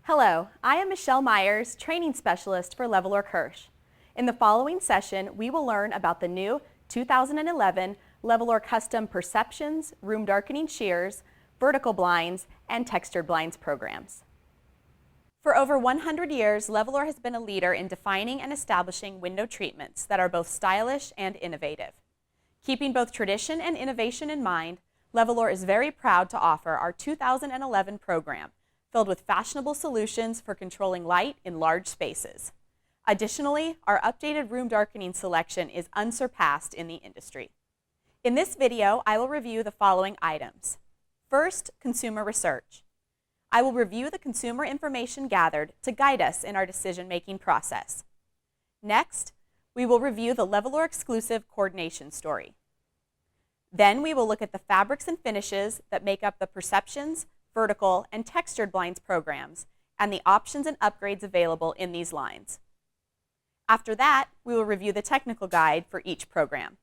Hello, I am Michelle Myers, Training Specialist for Levolor Kirsch. In the following session, we will learn about the new 2011 Levolor Custom Perceptions, Room Darkening Shears, Vertical Blinds, and Textured Blinds programs. For over 100 years, Levolor has been a leader in defining and establishing window treatments that are both stylish and innovative. Keeping both tradition and innovation in mind, Levolor is very proud to offer our 2011 program, filled with fashionable solutions for controlling light in large spaces. Additionally, our updated room darkening selection is unsurpassed in the industry. In this video, I will review the following items. First, consumer research. I will review the consumer information gathered to guide us in our decision-making process. Next, we will review the Levolor exclusive coordination story. Then we will look at the fabrics and finishes that make up the Perceptions, Vertical, and Textured Blinds programs, and the options and upgrades available in these lines. After that, we will review the technical guide for each program.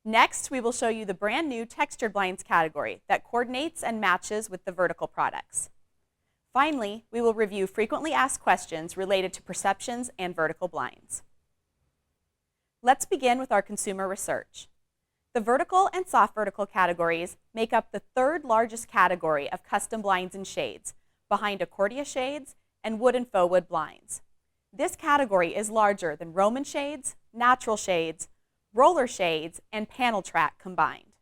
Next, we will show you the brand new Textured Blinds category that coordinates and matches with the Vertical products. Finally, we will review frequently asked questions related to Perceptions and Vertical Blinds. Let's begin with our consumer research. The vertical and soft vertical categories make up the third largest category of custom blinds and shades, behind accordia shades and wood and faux wood blinds. This category is larger than Roman shades, natural shades, roller shades, and panel track combined.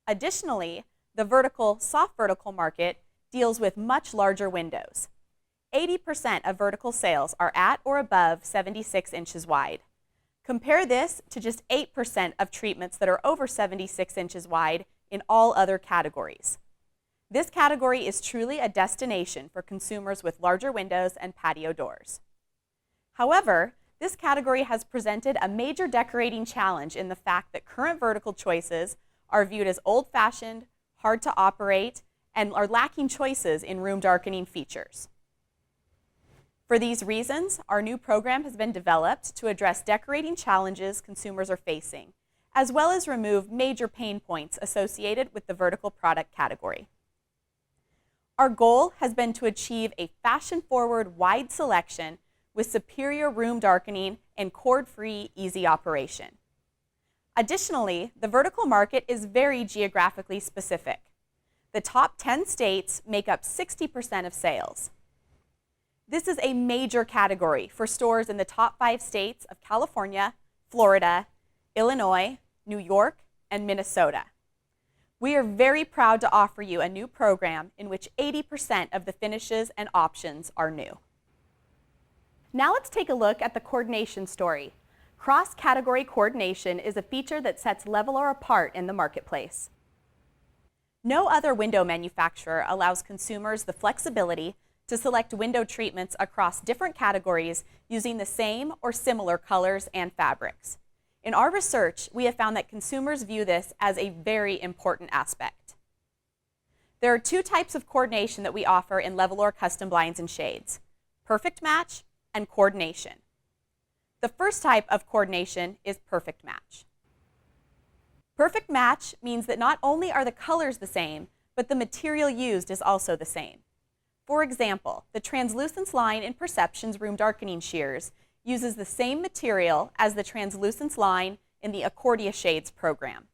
Additionally, the vertical, soft vertical market deals with much larger windows. 80% of vertical sales are at or above 76 inches wide. Compare this to just 8% of treatments that are over 76 inches wide in all other categories. This category is truly a destination for consumers with larger windows and patio doors. However, this category has presented a major decorating challenge in the fact that current vertical choices are viewed as old-fashioned, hard to operate, and are lacking choices in room darkening features. For these reasons, our new program has been developed to address decorating challenges consumers are facing, as well as remove major pain points associated with the vertical product category. Our goal has been to achieve a fashion-forward, wide selection with superior room darkening and cord-free, easy operation. Additionally, the vertical market is very geographically specific. The top 10 states make up 60% of sales. This is a major category for stores in the top 5 states of California, Florida, Illinois, New York, and Minnesota. We are very proud to offer you a new program in which 80% of the finishes and options are new. Now let's take a look at the coordination story. Cross-category coordination is a feature that sets Levolor apart in the marketplace. No other window manufacturer allows consumers the flexibility to select window treatments across different categories using the same or similar colors and fabrics. In our research, we have found that consumers view this as a very important aspect. There are 2 types of coordination that we offer in Levolor Custom Blinds and Shades: perfect match and coordination. The first type of coordination is perfect match. Perfect match means that not only are the colors the same, but the material used is also the same. For example, the translucence line in Perceptions Room Darkening Shears uses the same material as the translucence line in the Accordia Shades program.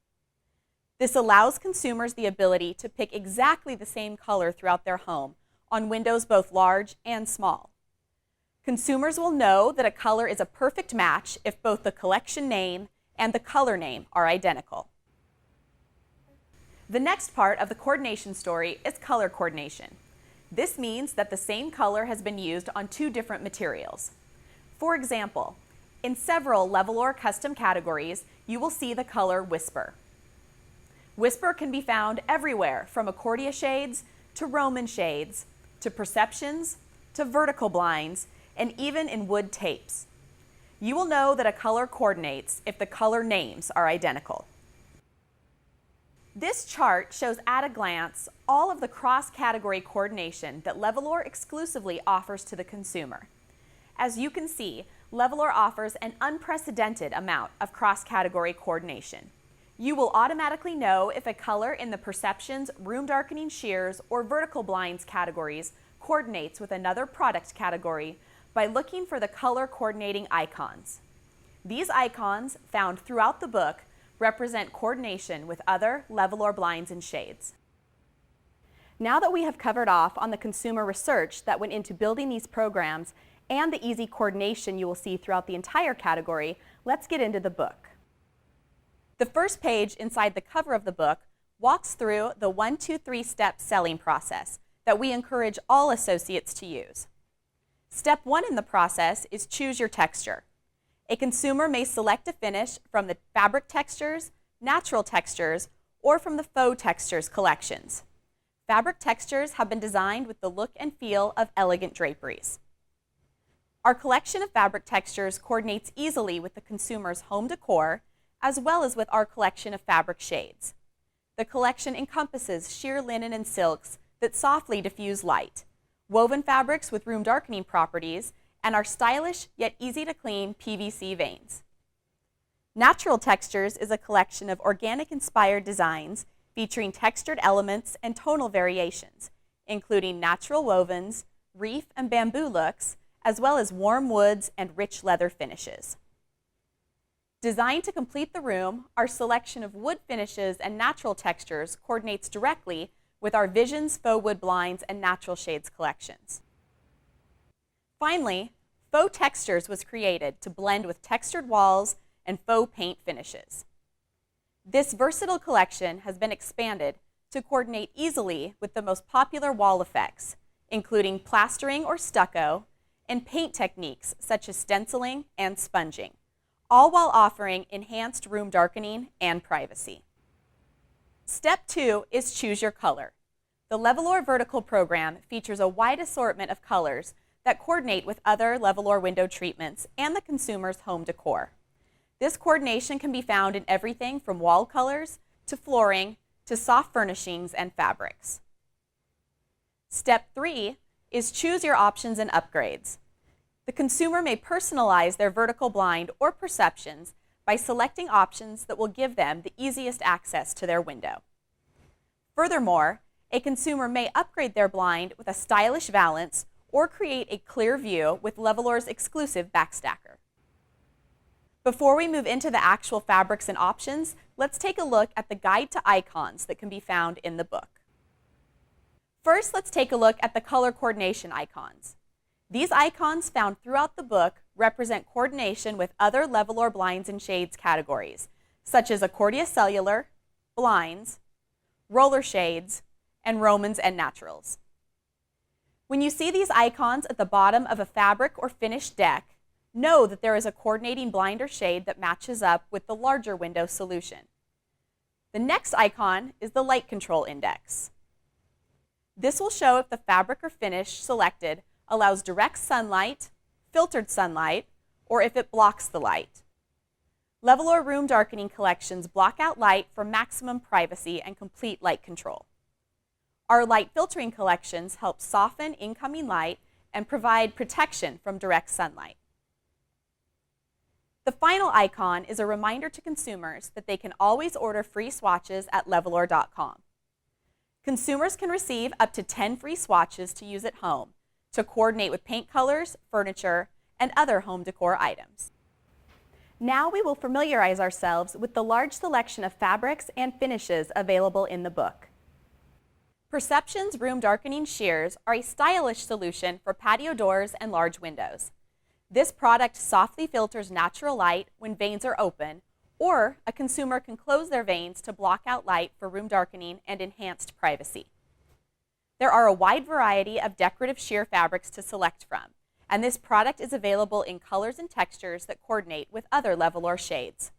This allows consumers the ability to pick exactly the same color throughout their home on windows both large and small. Consumers will know that a color is a perfect match if both the collection name and the color name are identical. The next part of the coordination story is color coordination. This means that the same color has been used on 2 different materials. For example, in several Levolor custom categories, you will see the color Whisper. Whisper can be found everywhere from Accordia shades to Roman shades to Perceptions to Vertical Blinds, and even in wood tapes. You will know that a color coordinates if the color names are identical. This chart shows at a glance all of the cross-category coordination that Levolor exclusively offers to the consumer. As you can see, Levolor offers an unprecedented amount of cross-category coordination. You will automatically know if a color in the Perceptions, Room Darkening Shears, or Vertical Blinds categories coordinates with another product category by looking for the color coordinating icons. These icons, found throughout the book, represent coordination with other Levolor blinds and shades. Now that we have covered off on the consumer research that went into building these programs and the easy coordination you will see throughout the entire category, let's get into the book. The first page inside the cover of the book walks through the 1, 2, 3 step selling process that we encourage all associates to use. Step 1 in the process is choose your texture. A consumer may select a finish from the fabric textures, natural textures, or from the faux textures collections. Fabric textures have been designed with the look and feel of elegant draperies. Our collection of fabric textures coordinates easily with the consumer's home decor, as well as with our collection of fabric shades. The collection encompasses sheer linen and silks that softly diffuse light, woven fabrics with room darkening properties, and our stylish yet easy to clean PVC veins. Natural Textures is a collection of organic inspired designs featuring textured elements and tonal variations, including natural wovens, reef and bamboo looks, as well as warm woods and rich leather finishes. Designed to complete the room, our selection of wood finishes and natural textures coordinates directly with our Visions faux wood blinds and natural shades collections. Finally, Faux Textures was created to blend with textured walls and faux paint finishes. This versatile collection has been expanded to coordinate easily with the most popular wall effects, including plastering or stucco, and paint techniques such as stenciling and sponging, all while offering enhanced room darkening and privacy. Step 2 is choose your color. The Levolor Vertical program features a wide assortment of colors that coordinate with other Levolor window treatments and the consumer's home decor. This coordination can be found in everything from wall colors to flooring to soft furnishings and fabrics. Step 3 is choose your options and upgrades. The consumer may personalize their vertical blind or perceptions by selecting options that will give them the easiest access to their window. Furthermore, a consumer may upgrade their blind with a stylish valance or create a clear view with Levolor's exclusive backstacker. Before we move into the actual fabrics and options, let's take a look at the guide to icons that can be found in the book. First, let's take a look at the color coordination icons. These icons found throughout the book represent coordination with other Levolor blinds and shades categories, such as Accordia Cellular, blinds, roller shades, and Romans and naturals. When you see these icons at the bottom of a fabric or finished deck, know that there is a coordinating blind or shade that matches up with the larger window solution. The next icon is the light control index. This will show if the fabric or finish selected allows direct sunlight, filtered sunlight, or if it blocks the light. Levolor room darkening collections block out light for maximum privacy and complete light control. Our light filtering collections help soften incoming light and provide protection from direct sunlight. The final icon is a reminder to consumers that they can always order free swatches at levolor.com. Consumers can receive up to 10 free swatches to use at home to coordinate with paint colors, furniture, and other home decor items. Now we will familiarize ourselves with the large selection of fabrics and finishes available in the book. Perception's room darkening sheers are a stylish solution for patio doors and large windows. This product softly filters natural light when veins are open, or a consumer can close their veins to block out light for room darkening and enhanced privacy. There are a wide variety of decorative sheer fabrics to select from, and this product is available in colors and textures that coordinate with other Levolor shades.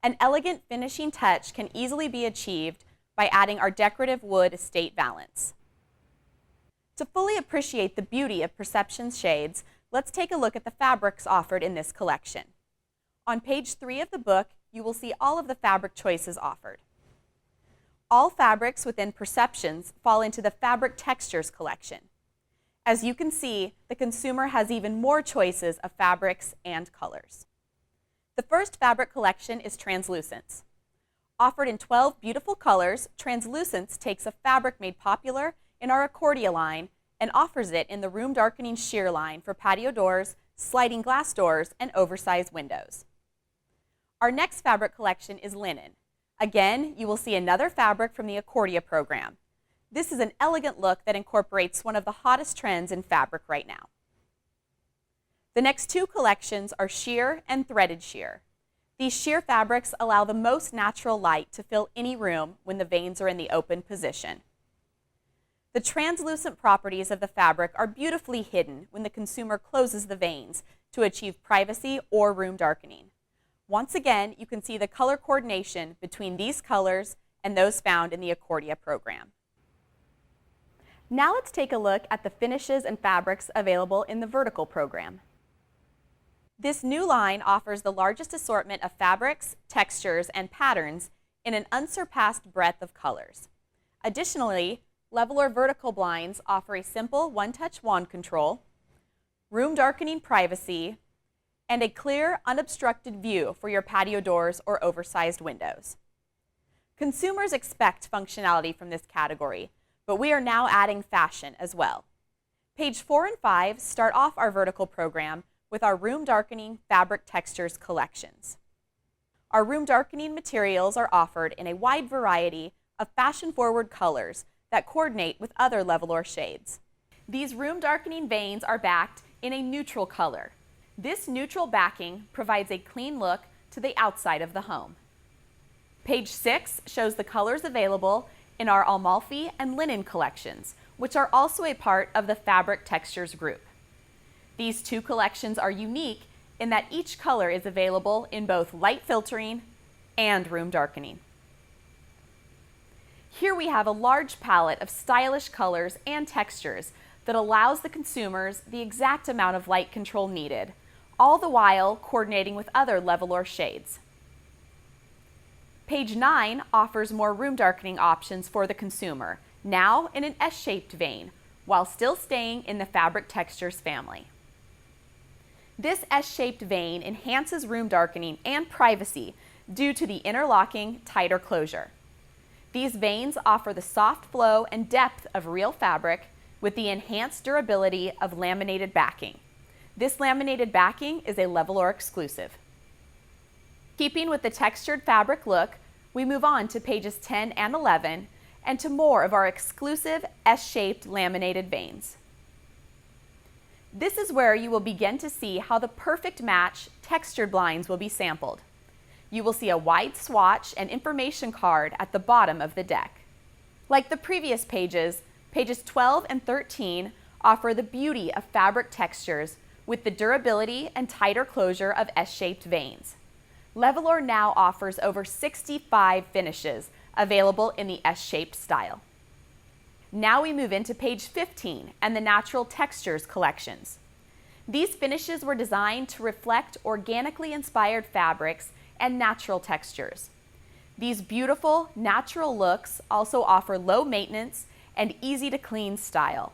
An elegant finishing touch can easily be achieved by adding our decorative wood estate valance. To fully appreciate the beauty of Perception's shades, let's take a look at the fabrics offered in this collection. On page 3 of the book, you will see all of the fabric choices offered. All fabrics within Perceptions fall into the Fabric Textures collection. As you can see, the consumer has even more choices of fabrics and colors. The first fabric collection is Translucence. Offered in 12 beautiful colors, Translucence takes a fabric made popular in our Accordia line and offers it in the room darkening sheer line for patio doors, sliding glass doors, and oversized windows. Our next fabric collection is linen. Again, you will see another fabric from the Accordia program. This is an elegant look that incorporates one of the hottest trends in fabric right now. The next two collections are sheer and threaded sheer. These sheer fabrics allow the most natural light to fill any room when the veins are in the open position. The translucent properties of the fabric are beautifully hidden when the consumer closes the veins to achieve privacy or room darkening. Once again, you can see the color coordination between these colors and those found in the Accordia program. Now let's take a look at the finishes and fabrics available in the vertical program. This new line offers the largest assortment of fabrics, textures, and patterns in an unsurpassed breadth of colors. Additionally, Levolor vertical blinds offer a simple one-touch wand control, room darkening privacy, and a clear, unobstructed view for your patio doors or oversized windows. Consumers expect functionality from this category, but we are now adding fashion as well. Page 4 and 5 start off our vertical program with our room darkening fabric textures collections. Our room darkening materials are offered in a wide variety of fashion-forward colors that coordinate with other Levolor shades. These room darkening veins are backed in a neutral color. This neutral backing provides a clean look to the outside of the home. Page 6 shows the colors available in our Amalfi and linen collections, which are also a part of the fabric textures group. These two collections are unique in that each color is available in both light filtering and room darkening. Here we have a large palette of stylish colors and textures that allows the consumers the exact amount of light control needed, all the while coordinating with other Levolor shades. Page 9 offers more room darkening options for the consumer, now in an S-shaped vein, while still staying in the fabric textures family. This S-shaped vein enhances room darkening and privacy due to the interlocking, tighter closure. These veins offer the soft flow and depth of real fabric with the enhanced durability of laminated backing. This laminated backing is a Levolor exclusive. Keeping with the textured fabric look, we move on to pages 10 and 11 and to more of our exclusive S-shaped laminated veins. This is where you will begin to see how the perfect match textured blinds will be sampled. You will see a wide swatch and information card at the bottom of the deck. Like the previous pages, pages 12 and 13 offer the beauty of fabric textures with the durability and tighter closure of S-shaped veins. Levolor now offers over 65 finishes available in the S-shaped style. Now we move into page 15 and the natural textures collections. These finishes were designed to reflect organically inspired fabrics and natural textures. These beautiful, natural looks also offer low maintenance and easy to clean style.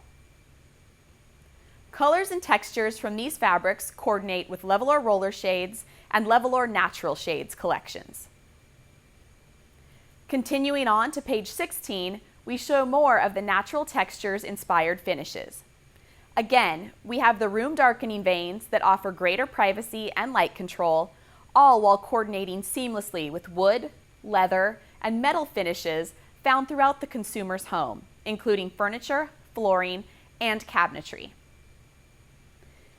Colors and textures from these fabrics coordinate with Levolor Roller Shades and Levolor Natural Shades collections. Continuing on to page 16, we show more of the natural textures inspired finishes. Again, we have the room darkening veins that offer greater privacy and light control, all while coordinating seamlessly with wood, leather, and metal finishes found throughout the consumer's home, including furniture, flooring, and cabinetry.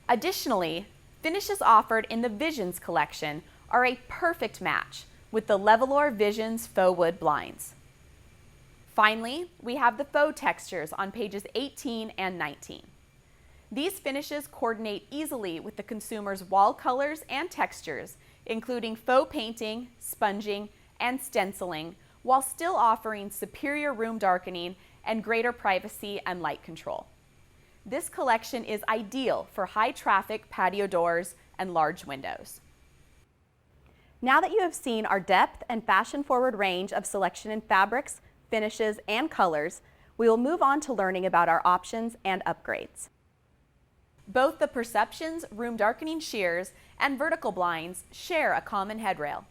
Additionally, finishes offered in the Visions collection are a perfect match with the Levolor Visions faux wood blinds. Finally, we have the faux textures on pages 18 and 19. These finishes coordinate easily with the consumer's wall colors and textures, including faux painting, sponging, and stenciling, while still offering superior room darkening and greater privacy and light control. This collection is ideal for high-traffic patio doors and large windows. Now that you have seen our depth and fashion-forward range of selection in fabrics, finishes, and colors, we will move on to learning about our options and upgrades. Both the Perceptions room darkening sheers and vertical blinds share a common headrail.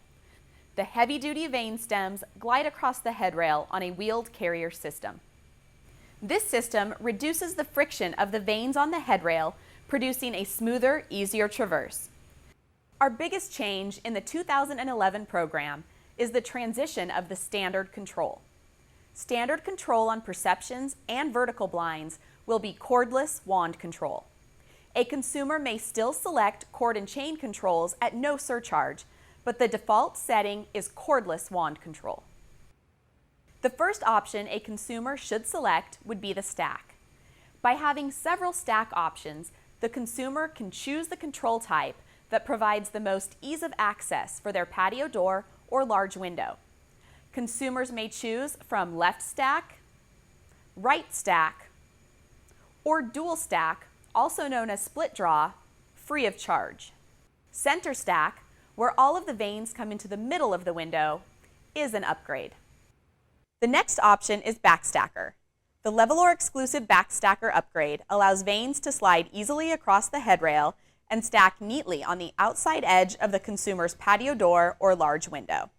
The heavy-duty vane stems glide across the headrail on a wheeled carrier system. This system reduces the friction of the vanes on the headrail, producing a smoother, easier traverse. Our biggest change in the 2011 program is the transition of the standard control. Standard control on perceptions and vertical blinds will be cordless wand control. A consumer may still select cord and chain controls at no surcharge, but the default setting is cordless wand control. The first option a consumer should select would be the stack. By having several stack options, the consumer can choose the control type that provides the most ease of access for their patio door or large window. Consumers may choose from left stack, right stack, or dual stack, also known as split draw, free of charge. Center stack, where all of the vanes come into the middle of the window, is an upgrade. The next option is backstacker. The Levolor exclusive backstacker upgrade allows vanes to slide easily across the headrail and stack neatly on the outside edge of the consumer's patio door or large window.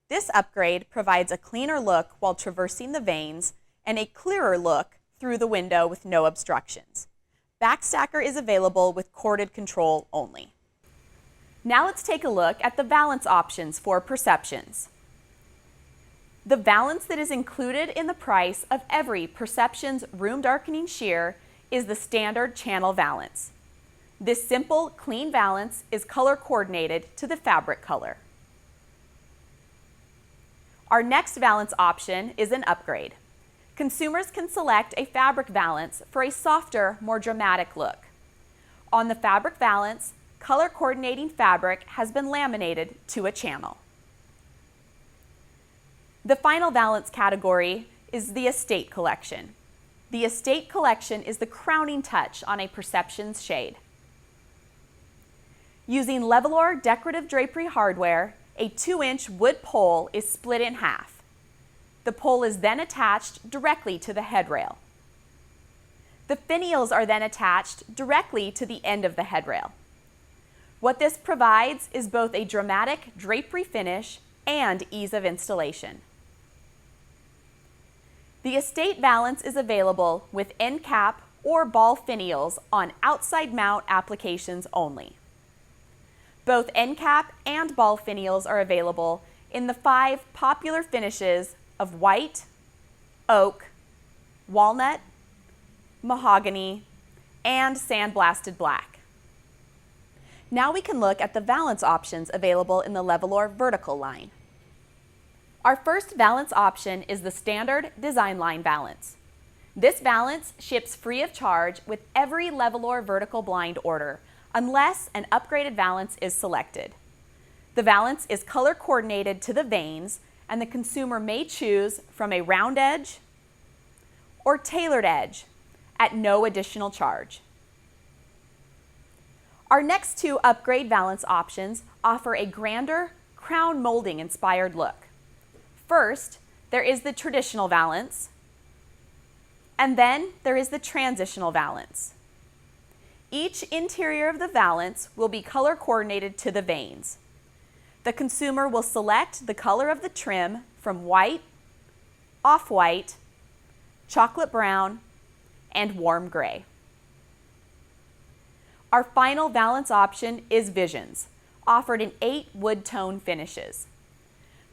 This upgrade provides a cleaner look while traversing the vanes and a clearer look through the window with no obstructions. Backstacker is available with corded control only. Now let's take a look at the valance options for perceptions. The valance that is included in the price of every Perceptions room darkening sheer is the standard channel valance. This simple, clean valance is color coordinated to the fabric color. Our next valance option is an upgrade. Consumers can select a fabric valance for a softer, more dramatic look. On the fabric valance, color coordinating fabric has been laminated to a channel. The final valance category is the Estate Collection. The Estate Collection is the crowning touch on a Perceptions shade. Using Levolor decorative drapery hardware, a 2-inch wood pole is split in half. The pole is then attached directly to the headrail. The finials are then attached directly to the end of the headrail. What this provides is both a dramatic drapery finish and ease of installation. The Estate Valance is available with end cap or ball finials on outside mount applications only. Both end cap and ball finials are available in the 5 popular finishes of white, oak, walnut, mahogany, and sandblasted black. Now we can look at the valance options available in the Levolor vertical line. Our first valance option is the standard design line valance. This valance ships free of charge with every Levolor vertical blind order, unless an upgraded valance is selected. The valance is color coordinated to the vanes, and the consumer may choose from a round edge or tailored edge at no additional charge. Our next 2 upgrade valance options offer a grander crown molding inspired look. First, there is the traditional valance, and then there is the transitional valance. Each interior of the valance will be color coordinated to the vanes. The consumer will select the color of the trim from white, off-white, chocolate brown, and warm gray. Our final valance option is Visions, offered in 8 wood tone finishes.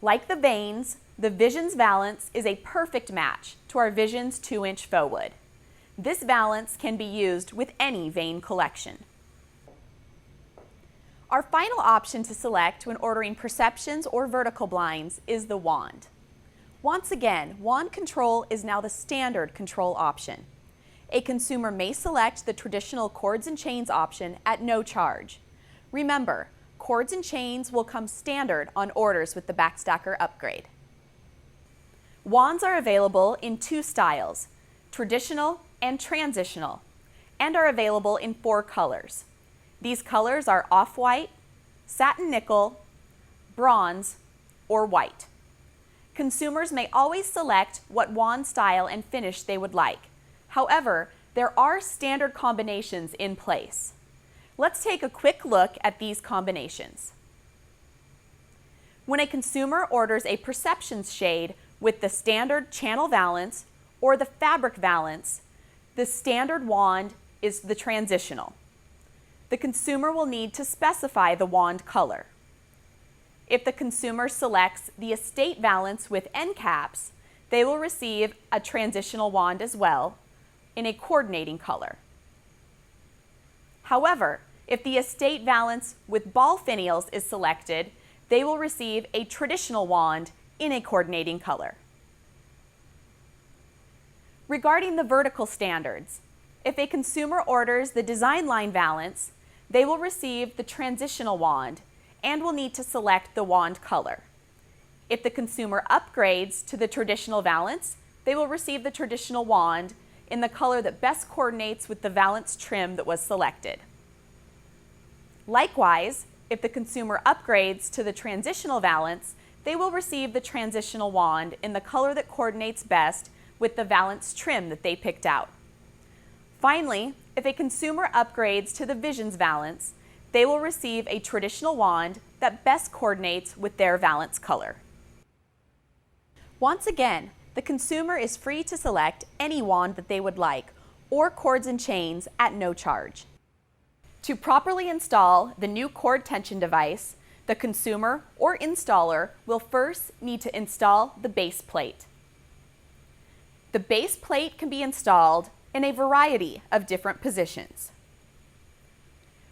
Like the vanes, the Visions valance is a perfect match to our Visions 2-inch faux wood. This valance can be used with any vane collection. Our final option to select when ordering Perceptions or vertical blinds is the wand. Once again, wand control is now the standard control option. A consumer may select the traditional cords and chains option at no charge. Remember, cords and chains will come standard on orders with the backstacker upgrade. Wands are available in 2 styles, traditional and transitional, and are available in 4 colors. These colors are off-white, satin nickel, bronze, or white. Consumers may always select what wand style and finish they would like. However, there are standard combinations in place. Let's take a quick look at these combinations. When a consumer orders a Perceptions shade with the standard channel valance or the fabric valance, the standard wand is the transitional. The consumer will need to specify the wand color. If the consumer selects the estate valance with end caps, they will receive a transitional wand as well in a coordinating color. However, if the estate valance with ball finials is selected, they will receive a traditional wand in a coordinating color. Regarding the vertical standards, if a consumer orders the design line valance, they will receive the transitional wand and will need to select the wand color. If the consumer upgrades to the traditional valance, they will receive the traditional wand in the color that best coordinates with the valance trim that was selected. Likewise, if the consumer upgrades to the transitional valance, they will receive the transitional wand in the color that coordinates best with the valance trim that they picked out. Finally, if a consumer upgrades to the Visions valance, they will receive a traditional wand that best coordinates with their valance color. Once again, the consumer is free to select any wand that they would like, or cords and chains at no charge. To properly install the new cord tension device, the consumer or installer will first need to install the base plate. The base plate can be installed in a variety of different positions.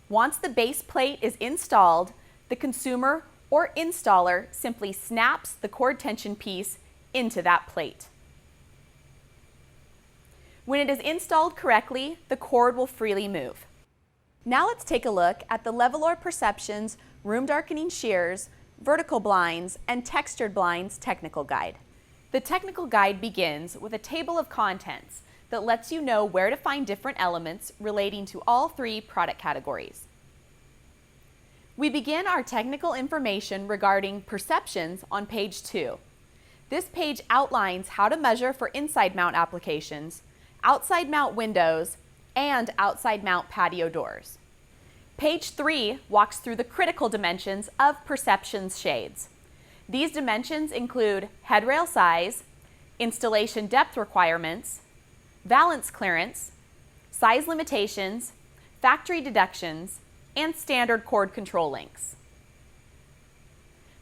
Once the base plate is installed, the consumer or installer simply snaps the cord tension piece into that plate. When it is installed correctly, the cord will freely move. Now let's take a look at the Levolor Perceptions Room Darkening Shears, Vertical Blinds, and Textured Blinds Technical Guide. The technical guide begins with a table of contents that lets you know where to find different elements relating to all three product categories. We begin our technical information regarding perceptions on page 2. This page outlines how to measure for inside mount applications, outside mount windows, and outside mount patio doors. Page 3 walks through the critical dimensions of perceptions shades. These dimensions include headrail size, installation depth requirements, valance clearance, size limitations, factory deductions, and standard cord control links.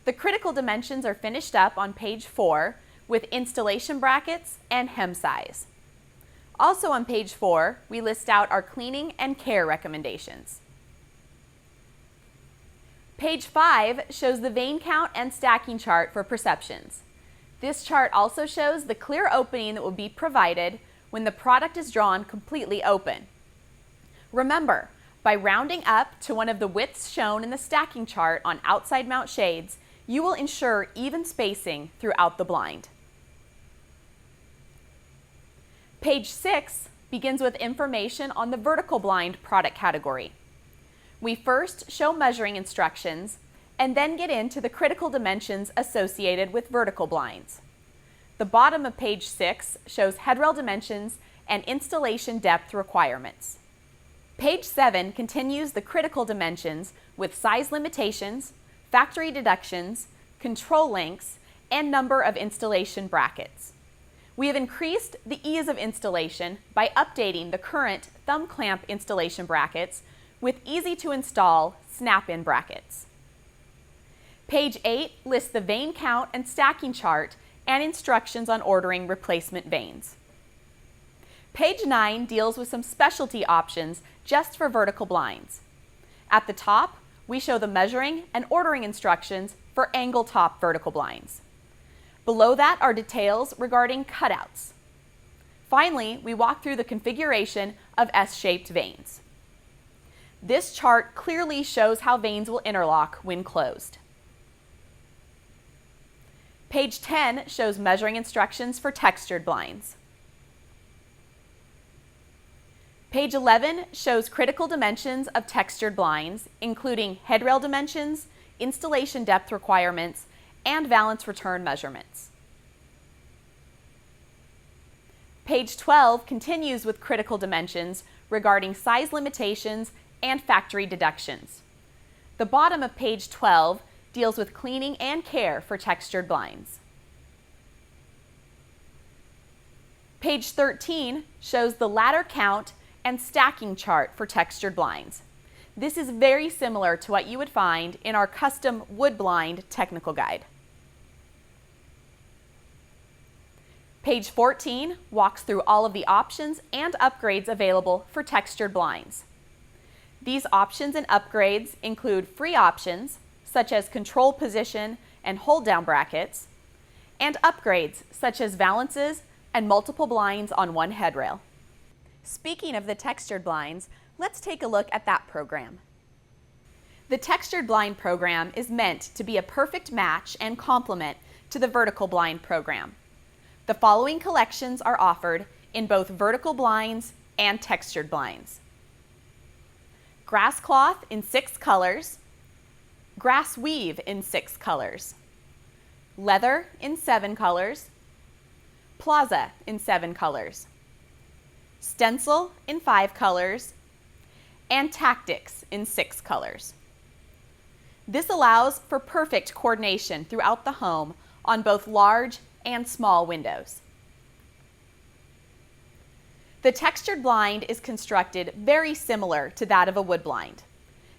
The critical dimensions are finished up on page 4 with installation brackets and hem size. Also on page 4, we list out our cleaning and care recommendations. Page 5 shows the vane count and stacking chart for perceptions. This chart also shows the clear opening that will be provided when the product is drawn completely open. Remember, by rounding up to one of the widths shown in the stacking chart on outside mount shades, you will ensure even spacing throughout the blind. Page 6 begins with information on the vertical blind product category. We first show measuring instructions and then get into the critical dimensions associated with vertical blinds. The bottom of page 6 shows headrail dimensions and installation depth requirements. Page 7 continues the critical dimensions with size limitations, factory deductions, control links, and number of installation brackets. We have increased the ease of installation by updating the current thumb clamp installation brackets with easy-to-install snap-in brackets. Page 8 lists the vane count and stacking chart and instructions on ordering replacement vanes. Page 9 deals with some specialty options just for vertical blinds. At the top, we show the measuring and ordering instructions for angle top vertical blinds. Below that are details regarding cutouts. Finally, we walk through the configuration of S-shaped vanes. This chart clearly shows how vanes will interlock when closed. Page 10 shows measuring instructions for textured blinds. Page 11 shows critical dimensions of textured blinds, including headrail dimensions, installation depth requirements, and valance return measurements. Page 12 continues with critical dimensions regarding size limitations and factory deductions. The bottom of page 12 deals with cleaning and care for textured blinds. Page 13 shows the ladder count and stacking chart for textured blinds. This is very similar to what you would find in our custom wood blind technical guide. Page 14 walks through all of the options and upgrades available for textured blinds. These options and upgrades include free options, such as control position and hold down brackets, and upgrades, such as valances and multiple blinds on one headrail. Speaking of the textured blinds, let's take a look at that program. The textured blind program is meant to be a perfect match and complement to the vertical blind program. The following collections are offered in both vertical blinds and textured blinds: grass cloth in 6 colors, grass weave in 6 colors, leather in 7 colors, plaza in 7 colors, stencil in 5 colors, and tactics in 6 colors. This allows for perfect coordination throughout the home on both large and small windows. The textured blind is constructed very similar to that of a wood blind.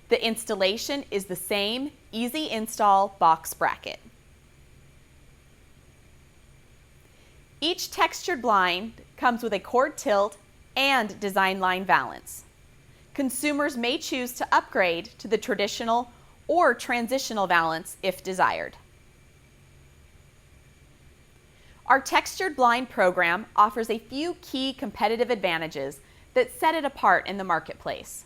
The installation is the same easy install box bracket. Each textured blind comes with a cord tilt and design line valance. Consumers may choose to upgrade to the traditional or transitional valance if desired. Our textured blind program offers a few key competitive advantages that set it apart in the marketplace.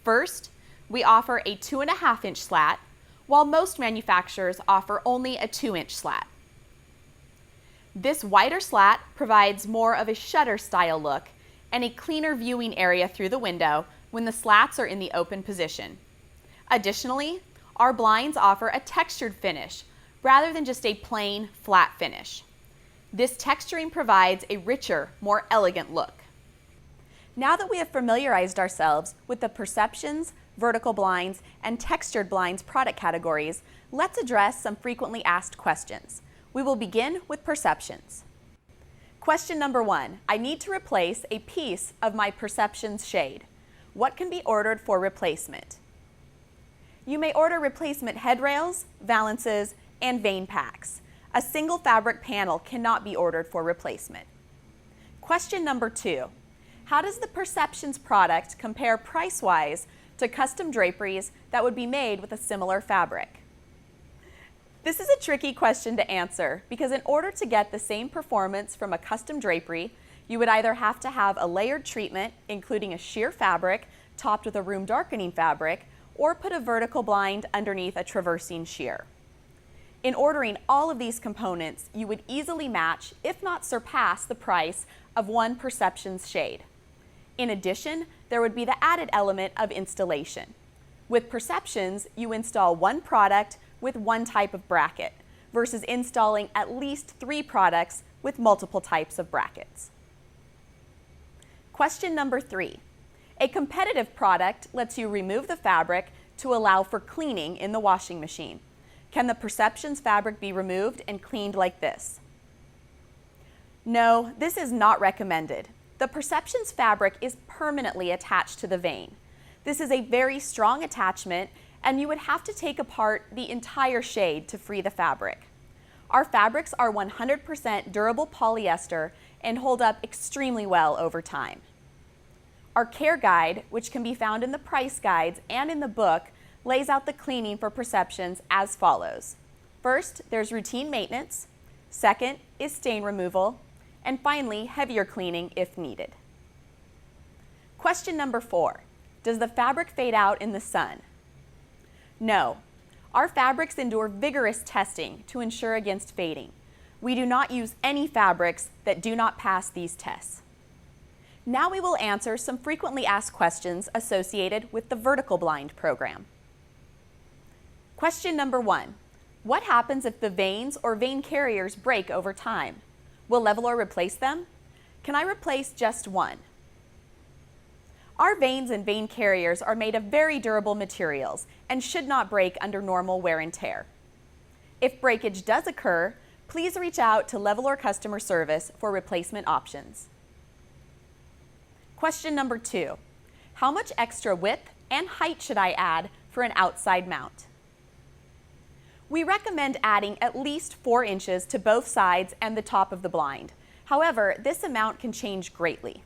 First, we offer a 2.5-inch slat, while most manufacturers offer only a 2-inch slat. This wider slat provides more of a shutter style look and a cleaner viewing area through the window when the slats are in the open position. Additionally, our blinds offer a textured finish rather than just a plain flat finish. This texturing provides a richer, more elegant look. Now that we have familiarized ourselves with the perceptions, vertical blinds, and textured blinds product categories, let's address some frequently asked questions. We will begin with perceptions. Question number 1, I need to replace a piece of my perceptions shade. What can be ordered for replacement? You may order replacement headrails, valances, and vane packs. A single fabric panel cannot be ordered for replacement. Question number 2, how does the perceptions product compare price-wise to custom draperies that would be made with a similar fabric? This is a tricky question to answer because in order to get the same performance from a custom drapery, you would either have to have a layered treatment, including a sheer fabric topped with a room darkening fabric, or put a vertical blind underneath a traversing sheer. In ordering all of these components, you would easily match, if not surpass, the price of one perceptions shade. In addition, there would be the added element of installation. With perceptions, you install one product with one type of bracket versus installing at least 3 products with multiple types of brackets. Question number 3. A competitive product lets you remove the fabric to allow for cleaning in the washing machine. Can the perceptions fabric be removed and cleaned like this? No, this is not recommended. The perceptions fabric is permanently attached to the vane. This is a very strong attachment, and you would have to take apart the entire shade to free the fabric. Our fabrics are 100% durable polyester and hold up extremely well over time. Our care guide, which can be found in the price guides and in the book, lays out the cleaning for perceptions as follows. First, there's routine maintenance. Second is stain removal. And finally, heavier cleaning if needed. Question number 4. Does the fabric fade out in the sun? No. Our fabrics endure vigorous testing to ensure against fading. We do not use any fabrics that do not pass these tests. Now we will answer some frequently asked questions associated with the vertical blind program. Question number 1. What happens if the vanes or vane carriers break over time? Will Levolor replace them? Can I replace just one? Our vanes and vane carriers are made of very durable materials and should not break under normal wear and tear. If breakage does occur, please reach out to Levolor customer service for replacement options. Question number 2. How much extra width and height should I add for an outside mount? We recommend adding at least 4 inches to both sides and the top of the blind. However, this amount can change greatly.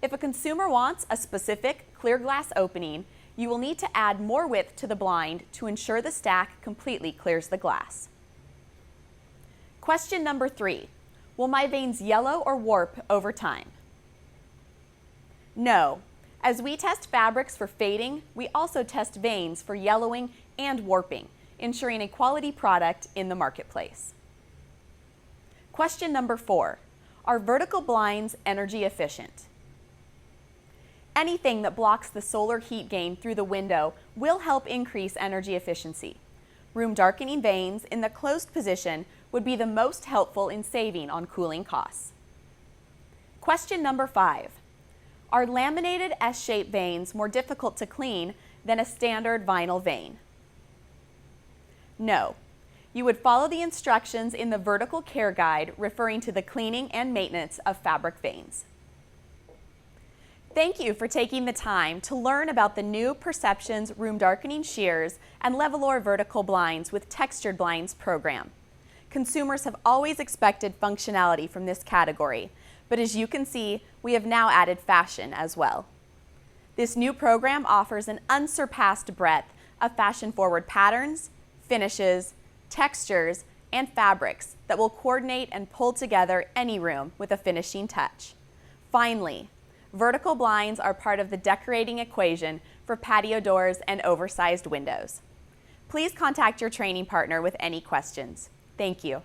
If a consumer wants a specific clear glass opening, you will need to add more width to the blind to ensure the stack completely clears the glass. Question number 3. Will my veins yellow or warp over time? No. As we test fabrics for fading, we also test veins for yellowing and warping, ensuring a quality product in the marketplace. Question number 4. Are vertical blinds energy efficient? Anything that blocks the solar heat gain through the window will help increase energy efficiency. Room darkening vanes in the closed position would be the most helpful in saving on cooling costs. Question number 5. Are laminated S-shaped vanes more difficult to clean than a standard vinyl vane? No. You would follow the instructions in the vertical care guide referring to the cleaning and maintenance of fabric vanes. Thank you for taking the time to learn about the new Perceptions Room Darkening Sheers and Levolor Vertical Blinds with Textured Blinds program. Consumers have always expected functionality from this category, but as you can see, we have now added fashion as well. This new program offers an unsurpassed breadth of fashion-forward patterns, finishes, textures, and fabrics that will coordinate and pull together any room with a finishing touch. Finally, vertical blinds are part of the decorating equation for patio doors and oversized windows. Please contact your training partner with any questions. Thank you.